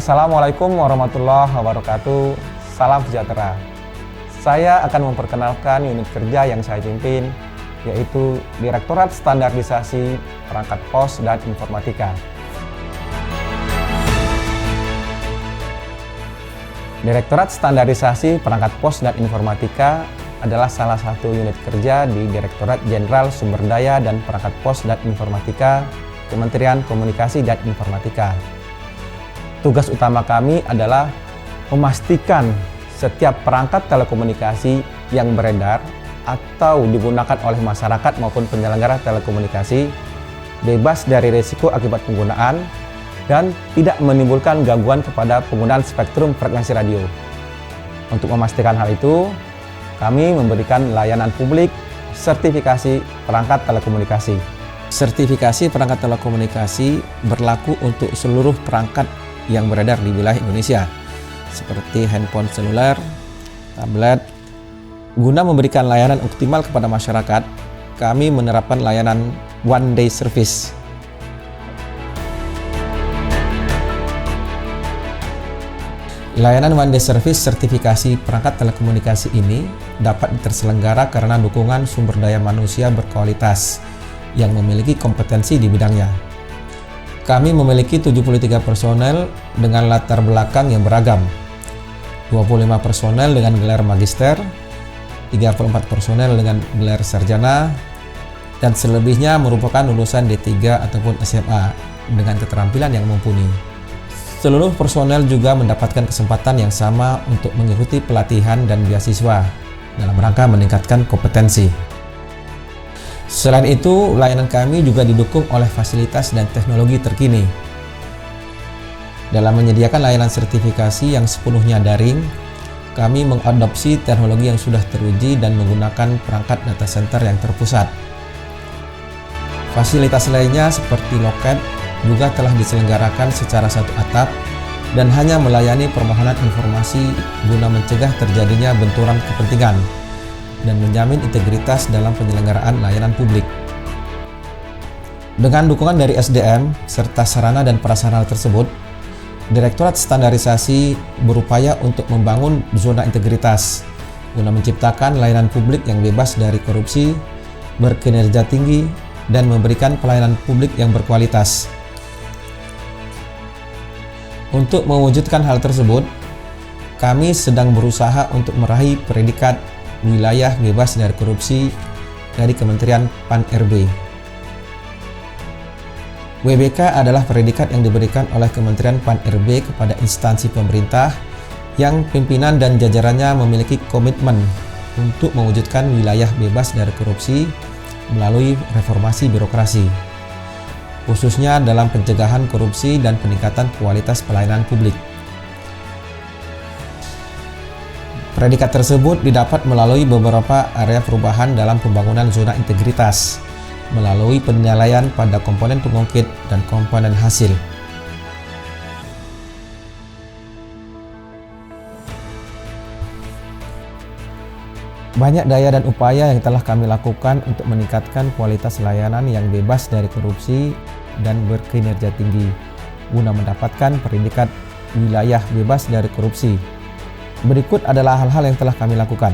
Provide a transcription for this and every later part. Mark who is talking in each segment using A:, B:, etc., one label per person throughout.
A: Assalamualaikum warahmatullahi wabarakatuh. Salam sejahtera. Saya akan memperkenalkan unit kerja yang saya pimpin, yaitu Direktorat Standarisasi Perangkat Pos dan Informatika. Direktorat Standarisasi Perangkat Pos dan Informatika adalah salah satu unit kerja di Direktorat Jenderal Sumber Daya dan Perangkat Pos dan Informatika, Kementerian Komunikasi dan Informatika. Tugas utama kami adalah memastikan setiap perangkat telekomunikasi yang beredar atau digunakan oleh masyarakat maupun penyelenggara telekomunikasi bebas dari risiko akibat penggunaan dan tidak menimbulkan gangguan kepada penggunaan spektrum frekuensi radio. Untuk memastikan hal itu, kami memberikan layanan publik sertifikasi perangkat telekomunikasi. Sertifikasi perangkat telekomunikasi berlaku untuk seluruh perangkat yang beredar di wilayah Indonesia, seperti handphone seluler, tablet. Guna memberikan layanan optimal kepada masyarakat, kami menerapkan layanan One Day Service. Layanan One Day Service sertifikasi perangkat telekomunikasi ini dapat terselenggara karena dukungan sumber daya manusia berkualitas yang memiliki kompetensi di bidangnya. Kami memiliki 73 personel dengan latar belakang yang beragam, 25 personel dengan gelar magister, 34 personel dengan gelar sarjana, dan selebihnya merupakan lulusan D3 ataupun SMA dengan keterampilan yang mumpuni. Seluruh personel juga mendapatkan kesempatan yang sama untuk mengikuti pelatihan dan beasiswa dalam rangka meningkatkan kompetensi. Selain itu, layanan kami juga didukung oleh fasilitas dan teknologi terkini. Dalam menyediakan layanan sertifikasi yang sepenuhnya daring, kami mengadopsi teknologi yang sudah teruji dan menggunakan perangkat data center yang terpusat. Fasilitas lainnya seperti loket juga telah diselenggarakan secara satu atap dan hanya melayani permohonan informasi guna mencegah terjadinya benturan kepentingan dan menjamin integritas dalam penyelenggaraan layanan publik. Dengan dukungan dari SDM serta sarana dan prasarana tersebut, Direktorat Standarisasi berupaya untuk membangun zona integritas guna menciptakan layanan publik yang bebas dari korupsi, berkinerja tinggi, dan memberikan pelayanan publik yang berkualitas. Untuk mewujudkan hal tersebut, kami sedang berusaha untuk meraih predikat wilayah bebas dari korupsi dari Kementerian Pan-RB. WBK adalah predikat yang diberikan oleh Kementerian Pan-RB kepada instansi pemerintah yang pimpinan dan jajarannya memiliki komitmen untuk mewujudkan wilayah bebas dari korupsi melalui reformasi birokrasi, khususnya dalam pencegahan korupsi dan peningkatan kualitas pelayanan publik. Predikat tersebut didapat melalui beberapa area perubahan dalam pembangunan zona integritas, melalui penilaian pada komponen pengungkit dan komponen hasil. Banyak daya dan upaya yang telah kami lakukan untuk meningkatkan kualitas layanan yang bebas dari korupsi dan berkinerja tinggi, guna mendapatkan predikat wilayah bebas dari korupsi. Berikut adalah hal-hal yang telah kami lakukan.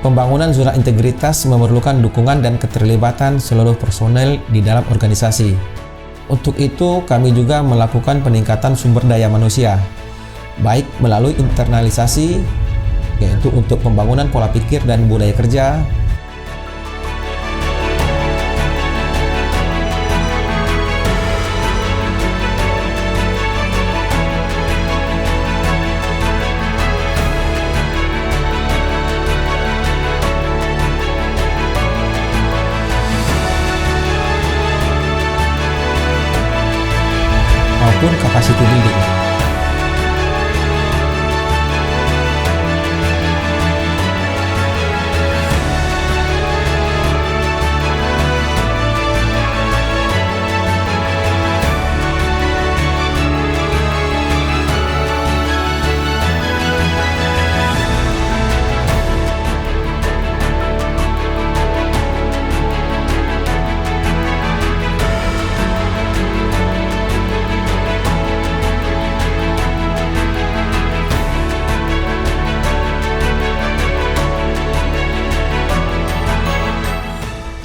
A: Pembangunan zona integritas memerlukan dukungan dan keterlibatan seluruh personel di dalam organisasi. Untuk itu, kami juga melakukan peningkatan sumber daya manusia, baik melalui internalisasi, yaitu untuk pembangunan pola pikir dan budaya kerja, maupun capacity building.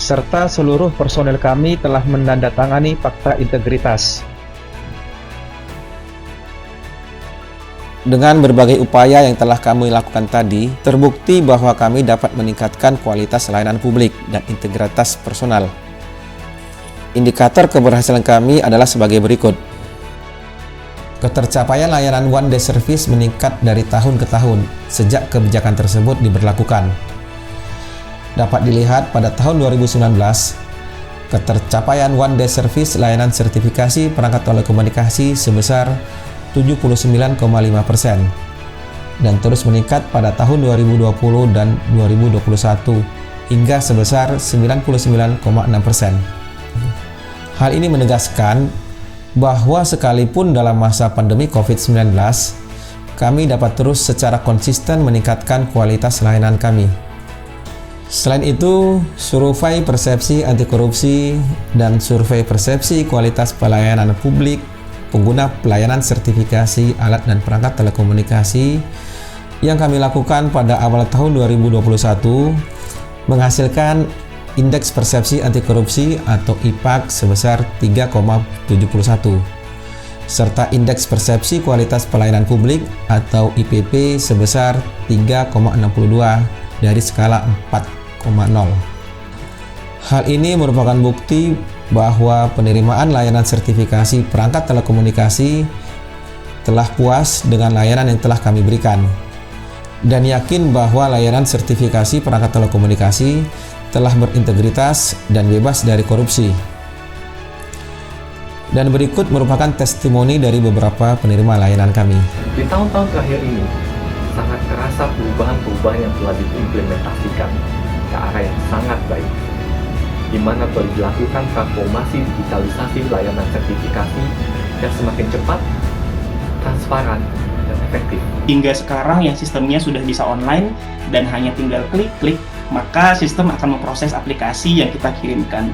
A: Serta seluruh personel kami telah menandatangani Fakta Integritas. Dengan berbagai upaya yang telah kami lakukan tadi, terbukti bahwa kami dapat meningkatkan kualitas layanan publik dan integritas personal. Indikator keberhasilan kami adalah sebagai berikut. Ketercapaian layanan One Day Service meningkat dari tahun ke tahun sejak kebijakan tersebut diberlakukan. Dapat dilihat pada tahun 2019, ketercapaian One Day Service layanan sertifikasi perangkat telekomunikasi sebesar 79,5% dan terus meningkat pada tahun 2020 dan 2021 hingga sebesar 99,6%. Hal ini menegaskan bahwa sekalipun dalam masa pandemi COVID-19, kami dapat terus secara konsisten meningkatkan kualitas layanan kami. Selain itu, survei persepsi anti korupsi dan survei persepsi kualitas pelayanan publik pengguna pelayanan sertifikasi alat dan perangkat telekomunikasi yang kami lakukan pada awal tahun 2021 menghasilkan indeks persepsi anti korupsi atau IPAK sebesar 3,71 serta indeks persepsi kualitas pelayanan publik atau IPP sebesar 3,62 dari skala 4,0. Hal ini merupakan bukti bahwa penerimaan layanan sertifikasi perangkat telekomunikasi telah puas dengan layanan yang telah kami berikan dan yakin bahwa layanan sertifikasi perangkat telekomunikasi telah berintegritas dan bebas dari korupsi. Dan berikut merupakan testimoni dari beberapa penerima layanan kami.
B: Di tahun-tahun terakhir ini, sangat terasa perubahan-perubahan yang telah diimplementasikan ke arah yang sangat baik, di mana telah dilakukan transformasi digitalisasi layanan sertifikasi yang semakin cepat, transparan, dan efektif.
C: Hingga sekarang yang sistemnya sudah bisa online dan hanya tinggal klik-klik, maka sistem akan memproses aplikasi yang kita kirimkan.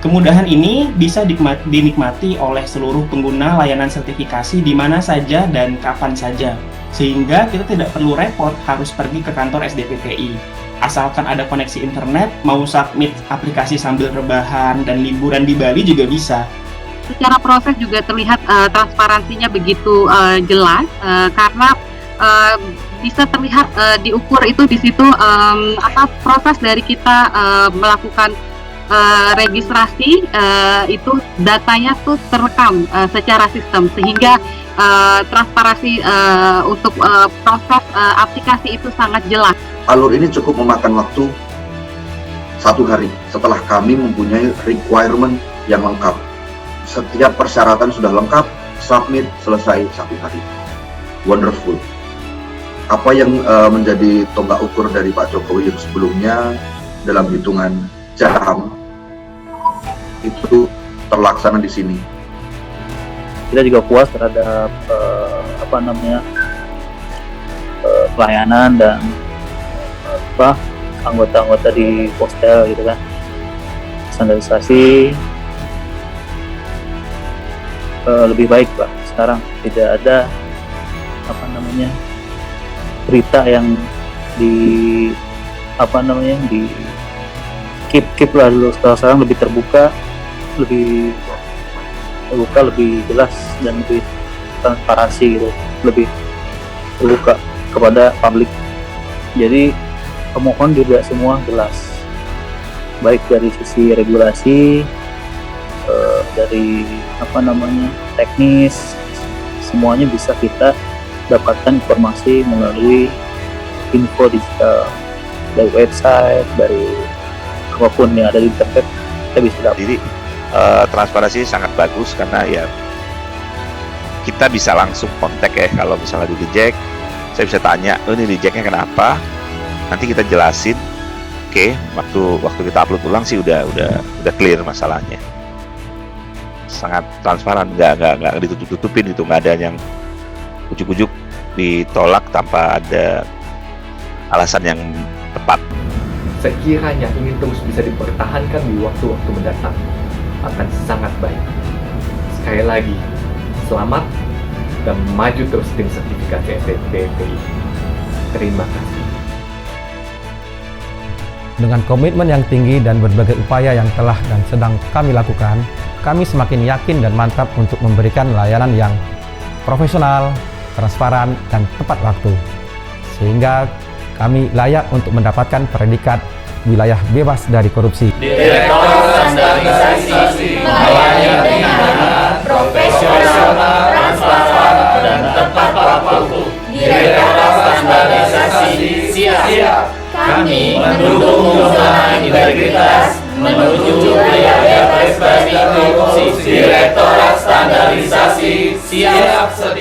C: Kemudahan ini bisa dinikmati oleh seluruh pengguna layanan sertifikasi di mana saja dan kapan saja, sehingga kita tidak perlu repot harus pergi ke kantor SDPTI. Asalkan ada koneksi internet, mau submit aplikasi sambil rebahan dan liburan di Bali juga bisa.
D: Secara proses juga terlihat transparansinya begitu jelas karena bisa terlihat diukur itu di situ proses dari kita melakukan registrasi itu datanya tuh terekam secara sistem sehingga transparansi untuk proses aplikasi itu sangat jelas.
E: Alur ini cukup memakan waktu 1 hari setelah kami mempunyai requirement yang lengkap. Setiap persyaratan sudah lengkap, submit selesai 1 hari. Wonderful. Apa yang menjadi tonggak ukur dari Pak Jokowi yang sebelumnya dalam hitungan jam itu terlaksana di sini.
F: Kita juga puas terhadap pelayanan dan anggota-anggota di Postel gitu kan. Standarisasi lebih baik Pak. Sekarang tidak ada berita yang di keep lah dulu. Sekarang lebih terbuka, lebih jelas dan lebih transparansi gitu, lebih terbuka kepada publik. Jadi pemohon juga semua jelas, baik dari sisi regulasi, dari teknis, semuanya bisa kita dapatkan informasi melalui info digital, dari website, dari apapun yang ada di internet kita bisa dapat.
G: Jadi transparansi sangat bagus karena ya kita bisa langsung kontak ya, kalau misalnya di reject, saya bisa tanya, ini rejectnya kenapa, nanti kita jelasin. Oke, waktu kita upload ulang sih udah clear masalahnya. Sangat transparan, nggak ditutup-tutupin gitu, nggak ada yang ujuk-ujuk ditolak tanpa ada alasan yang tepat.
B: Sekiranya ingin terus bisa dipertahankan di waktu-waktu mendatang, akan sangat baik. Sekali lagi, selamat dan maju terus tim sertifikasi SNPTI. Terima kasih.
A: Dengan komitmen yang tinggi dan berbagai upaya yang telah dan sedang kami lakukan, kami semakin yakin dan mantap untuk memberikan layanan yang profesional, transparan, dan tepat waktu. Sehingga kami layak untuk mendapatkan predikat wilayah bebas dari korupsi.
H: Direktorat Standarisasi melayani dengan profesional, transparan, dan tepat waktu. Direktorat Standarisasi siap. Kami mendukung usaha integritas menuju wilayah bebas dari korupsi. Direktorat Standarisasi siap sedia.